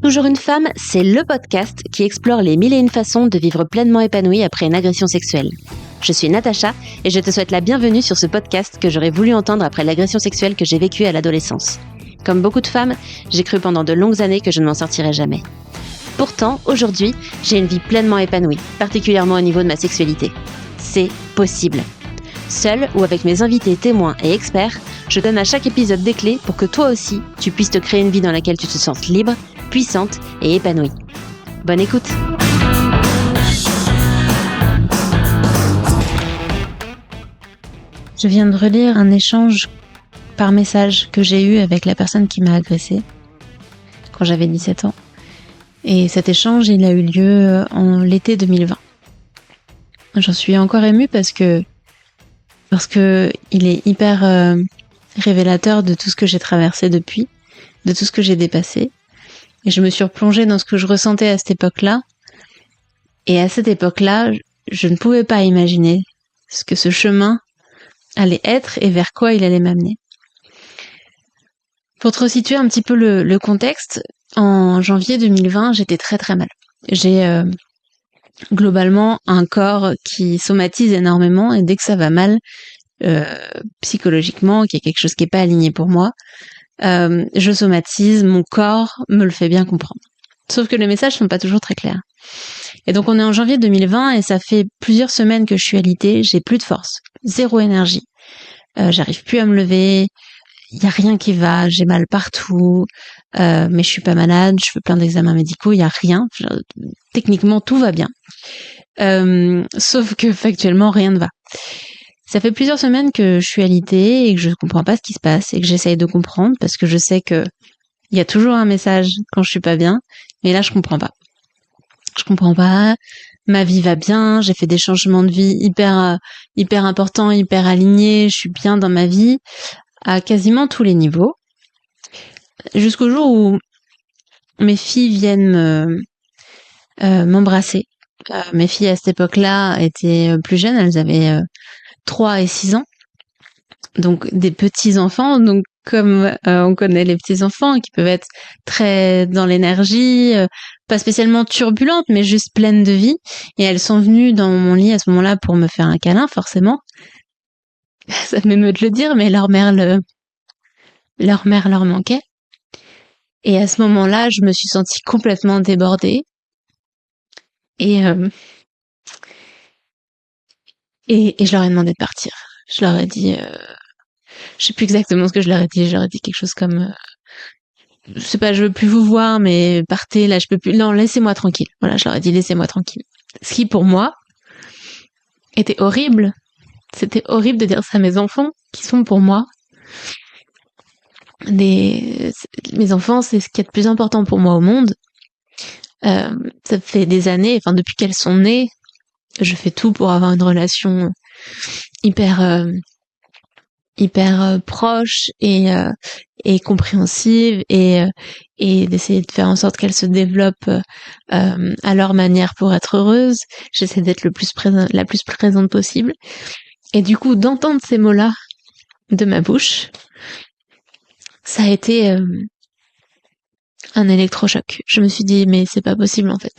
Toujours une femme, c'est le podcast qui explore les mille et une façons de vivre pleinement épanouie après une agression sexuelle. Je suis Natacha et je te souhaite la bienvenue sur ce podcast que j'aurais voulu entendre après l'agression sexuelle que j'ai vécue à l'adolescence. Comme beaucoup de femmes, j'ai cru pendant de longues années que je ne m'en sortirais jamais. Pourtant, aujourd'hui, j'ai une vie pleinement épanouie, particulièrement au niveau de ma sexualité. C'est possible. Seule ou avec mes invités témoins et experts, je donne à chaque épisode des clés pour que toi aussi, tu puisses te créer une vie dans laquelle tu te sentes libre, puissante et épanouie. Bonne écoute! Je viens de relire un échange par message que j'ai eu avec la personne qui m'a agressée quand j'avais 17 ans. Et cet échange, il a eu lieu en l'été 2020. J'en suis encore émue parce que il est hyper révélateur de tout ce que j'ai traversé depuis, de tout ce que j'ai dépassé. Et je me suis replongée dans ce que je ressentais à cette époque-là. Et à cette époque-là, je ne pouvais pas imaginer ce que ce chemin allait être et vers quoi il allait m'amener. Pour te resituer un petit peu le contexte, en janvier 2020, j'étais très très mal. J'ai globalement un corps qui somatise énormément et dès que ça va mal, psychologiquement, qu'il y a quelque chose qui n'est pas aligné pour moi, je somatise, mon corps me le fait bien comprendre. Sauf que les messages sont pas toujours très clairs. Et donc on est en janvier 2020 et ça fait plusieurs semaines que je suis alitée, j'ai plus de force, zéro énergie, j'arrive plus à me lever, il y a rien qui va, j'ai mal partout, mais je suis pas malade, je fais plein d'examens médicaux, il y a rien, techniquement tout va bien, sauf que factuellement rien ne va. Ça fait plusieurs semaines que je suis alitée et que je comprends pas ce qui se passe et que j'essaye de comprendre parce que je sais que il y a toujours un message quand je suis pas bien, mais là je comprends pas. Je comprends pas, ma vie va bien, j'ai fait des changements de vie hyper importants, hyper alignés, je suis bien dans ma vie à quasiment tous les niveaux. Jusqu'au jour où mes filles viennent m'embrasser. Mes filles à cette époque-là étaient plus jeunes, elles avaient 3 et 6 ans. Donc des petits enfants, donc comme on connaît les petits enfants qui peuvent être très dans l'énergie, pas spécialement turbulentes, mais juste pleines de vie. Et elles sont venues dans mon lit à ce moment-là pour me faire un câlin, forcément. Ça m'émeut de le dire, mais leur mère leur manquait. Et à ce moment-là, je me suis sentie complètement débordée. Et je leur ai demandé de partir. Je leur ai dit, je sais plus exactement ce que je leur ai dit. Je leur ai dit quelque chose comme, je sais pas, je veux plus vous voir, mais partez, là, je peux plus. Non, laissez-moi tranquille. Voilà, je leur ai dit, laissez-moi tranquille. Ce qui, pour moi, était horrible. C'était horrible de dire ça à mes enfants, qui sont pour moi mes enfants, c'est ce qui est de plus important pour moi au monde. Ça fait des années, enfin, depuis qu'elles sont nées, je fais tout pour avoir une relation hyper proche et compréhensive et d'essayer de faire en sorte qu'elles se développent à leur manière pour être heureuses. J'essaie d'être la plus présente possible. Et du coup, d'entendre ces mots-là de ma bouche, ça a été un électrochoc. Je me suis dit, mais c'est pas possible en fait.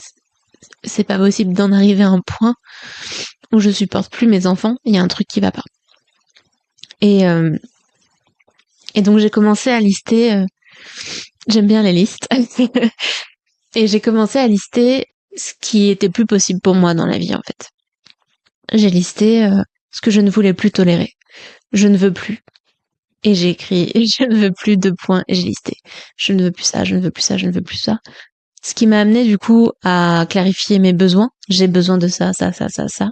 C'est pas possible d'en arriver à un point où je supporte plus mes enfants. Il y a un truc qui va pas. Et donc j'ai commencé à lister. J'aime bien les listes. Et j'ai commencé à lister ce qui était plus possible pour moi dans la vie en fait. J'ai listé ce que je ne voulais plus tolérer. Je ne veux plus. Et j'ai écrit je ne veux plus 2 points et j'ai listé. Je ne veux plus ça, je ne veux plus ça, je ne veux plus ça. Ce qui m'a amené du coup à clarifier mes besoins. J'ai besoin de ça, ça, ça, ça, ça.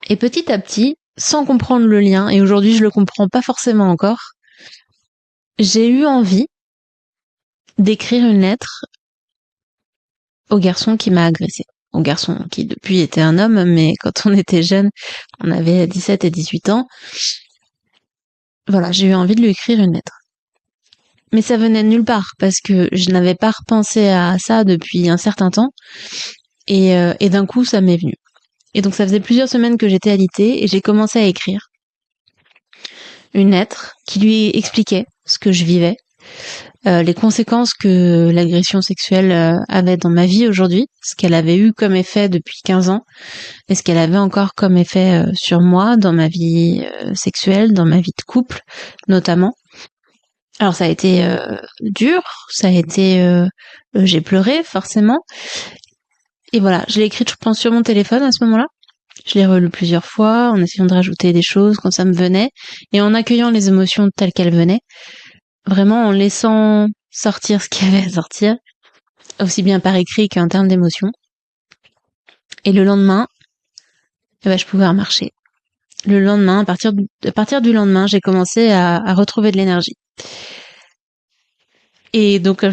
Et petit à petit, sans comprendre le lien, et aujourd'hui je le comprends pas forcément encore, j'ai eu envie d'écrire une lettre au garçon qui m'a agressée. Au garçon qui depuis était un homme, mais quand on était jeune, on avait 17 et 18 ans. Voilà, j'ai eu envie de lui écrire une lettre. Mais ça venait de nulle part, parce que je n'avais pas repensé à ça depuis un certain temps, et d'un coup ça m'est venu. Et donc ça faisait plusieurs semaines que j'étais alitée, et j'ai commencé à écrire une lettre qui lui expliquait ce que je vivais, les conséquences que l'agression sexuelle avait dans ma vie aujourd'hui, ce qu'elle avait eu comme effet depuis 15 ans, et ce qu'elle avait encore comme effet sur moi, dans ma vie sexuelle, dans ma vie de couple, notamment. Alors ça a été dur, ça a été... j'ai pleuré, forcément. Et voilà, je l'ai écrite, je pense, sur mon téléphone à ce moment-là. Je l'ai relu plusieurs fois, en essayant de rajouter des choses quand ça me venait, et en accueillant les émotions telles qu'elles venaient. Vraiment en laissant sortir ce qu'il y avait à sortir, aussi bien par écrit qu'en termes d'émotion. Et le lendemain, je pouvais remarcher. Le lendemain, à partir du lendemain, j'ai commencé à retrouver de l'énergie. Et donc,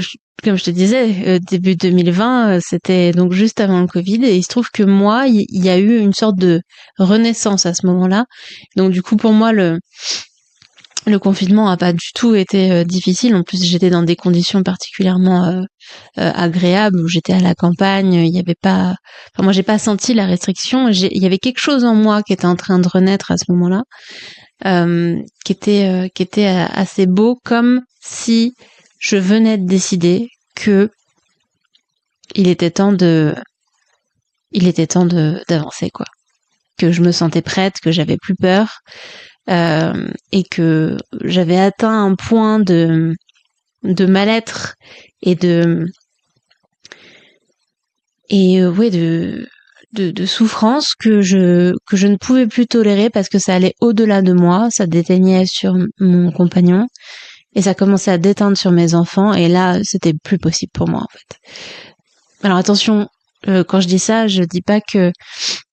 comme je te disais, début 2020, c'était donc juste avant le Covid, et il se trouve que moi, il y a eu une sorte de renaissance à ce moment-là. Donc du coup, pour moi, le confinement a pas du tout été difficile. En plus, j'étais dans des conditions particulièrement agréables, où j'étais à la campagne. Il y avait pas, enfin, moi, j'ai pas senti la restriction. Il y avait quelque chose en moi qui était en train de renaître à ce moment-là, qui était assez beau, comme si je venais de décider que il était temps d'avancer, quoi. Que je me sentais prête, que j'avais plus peur. Et que j'avais atteint un point de mal-être et de souffrance que je ne pouvais plus tolérer, parce que ça allait au-delà de moi, ça déteignait sur mon compagnon et ça commençait à déteindre sur mes enfants, et là c'était plus possible pour moi, en fait. Alors attention, quand je dis ça, je dis pas que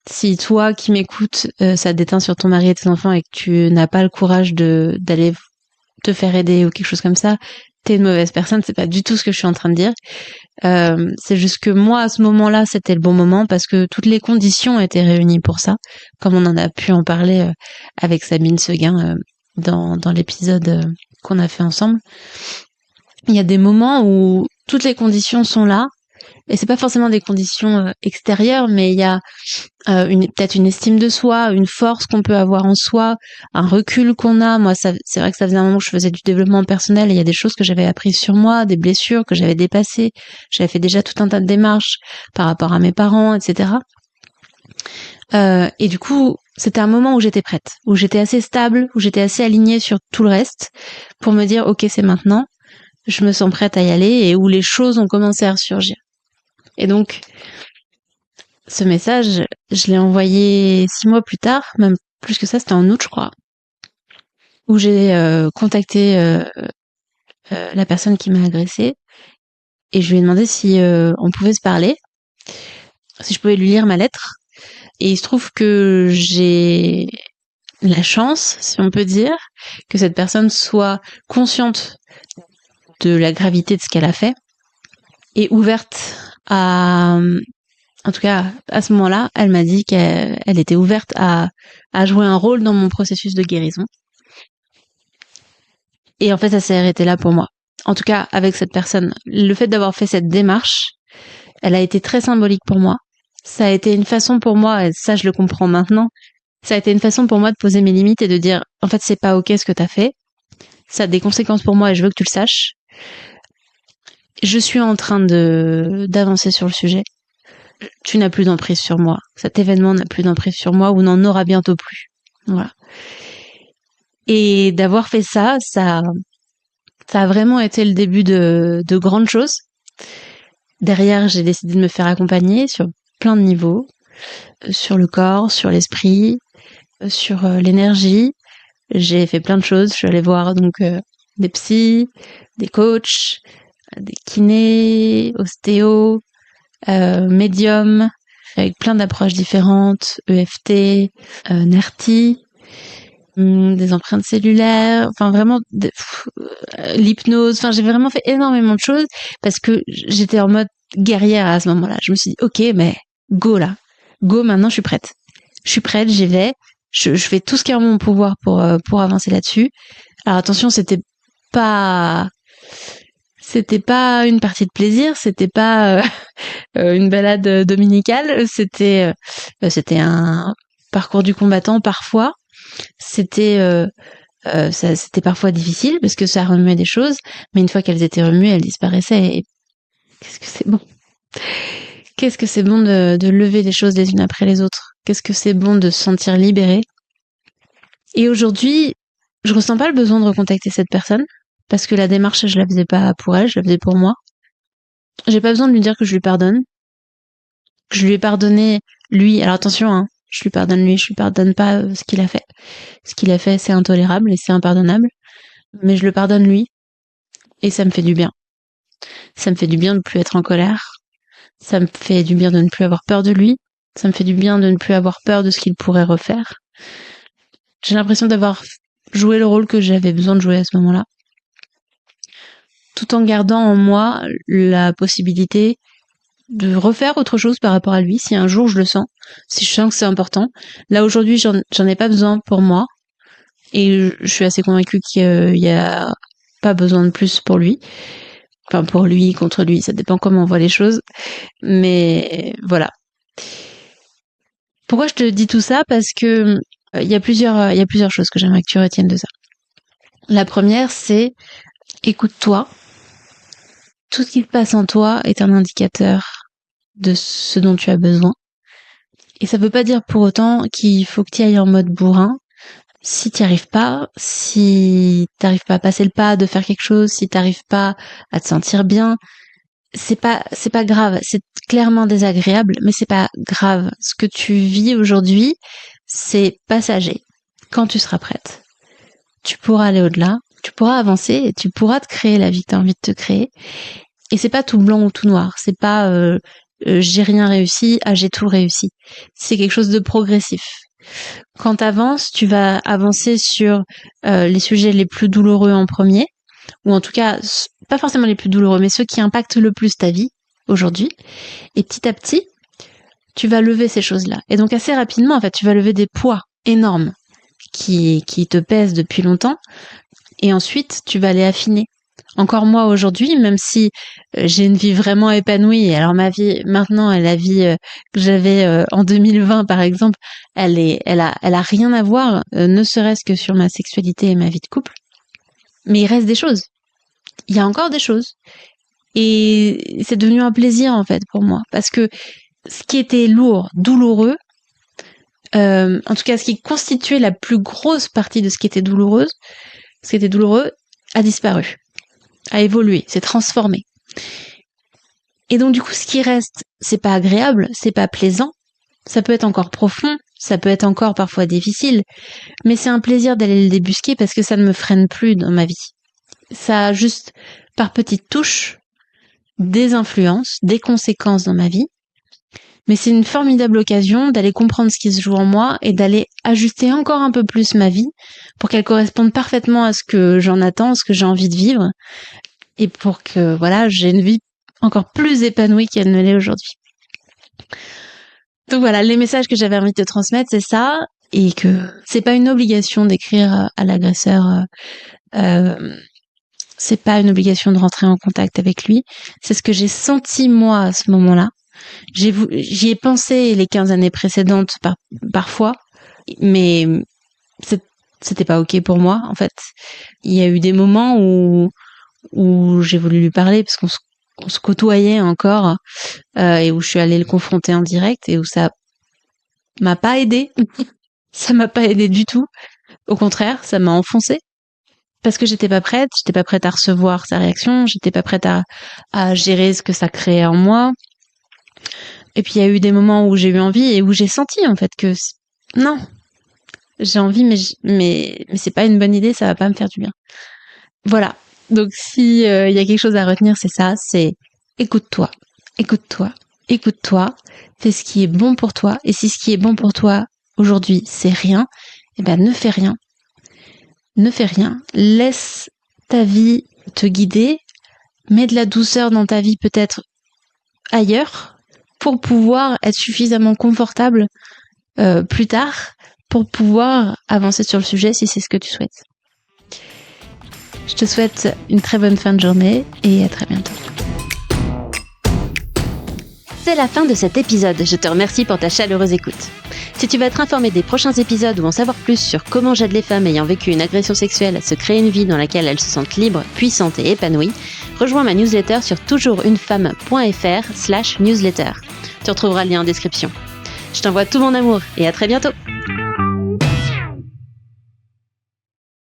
si toi qui m'écoutes, ça déteint sur ton mari et tes enfants et que tu n'as pas le courage d'aller te faire aider ou quelque chose comme ça, t'es une mauvaise personne. C'est pas du tout ce que je suis en train de dire. C'est juste que moi, à ce moment-là, c'était le bon moment, parce que toutes les conditions étaient réunies pour ça, comme on en a pu en parler avec Sabine Seguin dans l'épisode qu'on a fait ensemble. Il y a des moments où toutes les conditions sont là, et c'est pas forcément des conditions extérieures, mais il y a peut-être une estime de soi, une force qu'on peut avoir en soi, un recul qu'on a. Moi, c'est vrai que ça faisait un moment que je faisais du développement personnel, et il y a des choses que j'avais apprises sur moi, des blessures que j'avais dépassées. J'avais fait déjà tout un tas de démarches par rapport à mes parents, etc. Et du coup, c'était un moment où j'étais prête, où j'étais assez stable, où j'étais assez alignée sur tout le reste, pour me dire, ok, c'est maintenant, je me sens prête à y aller, et où les choses ont commencé à ressurgir. Et donc, ce message, je l'ai envoyé 6 mois plus tard, même plus que ça, c'était en août, je crois, où j'ai contacté la personne qui m'a agressée, et je lui ai demandé si on pouvait se parler, si je pouvais lui lire ma lettre. Et il se trouve que j'ai la chance, si on peut dire, que cette personne soit consciente de la gravité de ce qu'elle a fait, et ouverte à... En tout cas, à ce moment-là, elle m'a dit qu'elle était ouverte à jouer un rôle dans mon processus de guérison. Et en fait, ça s'est arrêté là pour moi. En tout cas, avec cette personne. Le fait d'avoir fait cette démarche, elle a été très symbolique pour moi. Ça a été une façon pour moi, et ça je le comprends maintenant, ça a été une façon pour moi de poser mes limites et de dire, en fait, c'est pas ok ce que t'as fait. Ça a des conséquences pour moi et je veux que tu le saches. Je suis en train d'avancer sur le sujet. Tu n'as plus d'emprise sur moi. Cet événement n'a plus d'emprise sur moi, ou n'en aura bientôt plus. Voilà. Et d'avoir fait ça, ça a vraiment été le début de grandes choses. Derrière, j'ai décidé de me faire accompagner sur plein de niveaux, sur le corps, sur l'esprit, sur l'énergie. J'ai fait plein de choses. Je suis allée voir donc des psys, des coachs, des kinés, ostéos, médiums, avec plein d'approches différentes, EFT, NERTI, des empreintes cellulaires, enfin vraiment l'hypnose. Enfin, j'ai vraiment fait énormément de choses, parce que j'étais en mode guerrière à ce moment-là. Je me suis dit, ok, mais go là, go maintenant, je suis prête, j'y vais. Je fais tout ce qui est en mon pouvoir pour avancer là-dessus. Alors attention, c'était pas une partie de plaisir, c'était pas une balade dominicale, c'était un parcours du combattant parfois. C'était C'était parfois difficile parce que ça remuait des choses, mais une fois qu'elles étaient remuées, elles disparaissaient. Et qu'est-ce que c'est bon! Qu'est-ce que c'est bon de lever les choses les unes après les autres. Qu'est-ce que c'est bon de se sentir libéré. Et aujourd'hui, je ressens pas le besoin de recontacter cette personne parce que la démarche, je la faisais pas pour elle, je la faisais pour moi. J'ai pas besoin de lui dire que je lui pardonne. Que je lui ai pardonné, lui. Alors attention, hein, je lui pardonne lui, je lui pardonne pas ce qu'il a fait. Ce qu'il a fait, c'est intolérable et c'est impardonnable. Mais je le pardonne lui. Et ça me fait du bien. Ça me fait du bien de ne plus être en colère. Ça me fait du bien de ne plus avoir peur de lui. Ça me fait du bien de ne plus avoir peur de ce qu'il pourrait refaire. J'ai l'impression d'avoir joué le rôle que j'avais besoin de jouer à ce moment-là. Tout en gardant en moi la possibilité de refaire autre chose par rapport à lui, si un jour je le sens, si je sens que c'est important. Là, aujourd'hui, j'en ai pas besoin pour moi. Et je suis assez convaincue qu'il y a pas besoin de plus pour lui. Enfin, pour lui, contre lui, ça dépend comment on voit les choses. Mais voilà. Pourquoi je te dis tout ça? Parce que il y a plusieurs choses que j'aimerais que tu retiennes de ça. La première, c'est écoute-toi. Tout ce qui se passe en toi est un indicateur de ce dont tu as besoin. Et ça veut pas dire pour autant qu'il faut que tu ailles en mode bourrin. Si t'y arrives pas, si t'arrives pas à passer le pas de faire quelque chose, si t'arrives pas à te sentir bien, c'est pas grave. C'est clairement désagréable, mais c'est pas grave. Ce que tu vis aujourd'hui, c'est passager. Quand tu seras prête, tu pourras aller au-delà, tu pourras avancer et tu pourras te créer la vie que t'as envie de te créer. Et c'est pas tout blanc ou tout noir. C'est pas j'ai rien réussi, j'ai tout réussi. C'est quelque chose de progressif. Quand t'avances, tu vas avancer sur les sujets les plus douloureux en premier, ou en tout cas, pas forcément les plus douloureux, mais ceux qui impactent le plus ta vie aujourd'hui. Et petit à petit, tu vas lever ces choses-là. Et donc assez rapidement, en fait, tu vas lever des poids énormes qui te pèsent depuis longtemps. Et ensuite, tu vas les affiner. Encore moi aujourd'hui, même si j'ai une vie vraiment épanouie, alors ma vie maintenant, la vie que j'avais en 2020 par exemple, elle a rien à voir, ne serait-ce que sur ma sexualité et ma vie de couple. Mais il reste des choses. Il y a encore des choses. Et c'est devenu un plaisir en fait pour moi, parce que ce qui était lourd, douloureux, en tout cas ce qui constituait la plus grosse partie de ce qui était douloureux, a disparu. A évolué, s'est transformé. Et donc du coup, ce qui reste, c'est pas agréable, c'est pas plaisant, ça peut être encore profond, ça peut être encore parfois difficile, mais c'est un plaisir d'aller le débusquer parce que ça ne me freine plus dans ma vie. Ça a juste, par petites touches, des influences, des conséquences dans ma vie, mais c'est une formidable occasion d'aller comprendre ce qui se joue en moi et d'aller ajuster encore un peu plus ma vie pour qu'elle corresponde parfaitement à ce que j'en attends, à ce que j'ai envie de vivre, et pour que voilà, j'ai une vie encore plus épanouie qu'elle ne l'est aujourd'hui. Donc voilà, les messages que j'avais envie de te transmettre, c'est ça, et que c'est pas une obligation d'écrire à l'agresseur, c'est pas une obligation de rentrer en contact avec lui, c'est ce que j'ai senti moi à ce moment-là. J'y ai pensé les 15 années précédentes parfois, mais c'était pas ok pour moi en fait. Il y a eu des moments où j'ai voulu lui parler parce qu'on se côtoyait encore et où je suis allée le confronter en direct et où ça m'a pas aidé. Ça m'a pas aidé du tout. Au contraire, ça m'a enfoncé parce que j'étais pas prête à recevoir sa réaction, j'étais pas prête à gérer ce que ça créait en moi. Et puis il y a eu des moments où j'ai eu envie et où j'ai senti en fait que non, j'ai envie mais c'est pas une bonne idée, ça va pas me faire du bien. Voilà. Donc si y a quelque chose à retenir, c'est ça, c'est écoute-toi, fais ce qui est bon pour toi, et si ce qui est bon pour toi aujourd'hui c'est rien, eh ben ne fais rien, laisse ta vie te guider, mets de la douceur dans ta vie peut-être ailleurs pour pouvoir être suffisamment confortable plus tard pour pouvoir avancer sur le sujet si c'est ce que tu souhaites. Je te souhaite une très bonne fin de journée et à très bientôt. C'est la fin de cet épisode. Je te remercie pour ta chaleureuse écoute. Si tu veux être informé des prochains épisodes ou en savoir plus sur comment j'aide les femmes ayant vécu une agression sexuelle à se créer une vie dans laquelle elles se sentent libres, puissantes et épanouies, rejoins ma newsletter sur toujoursunefemme.fr/newsletter. Tu retrouveras le lien en description. Je t'envoie tout mon amour et à très bientôt.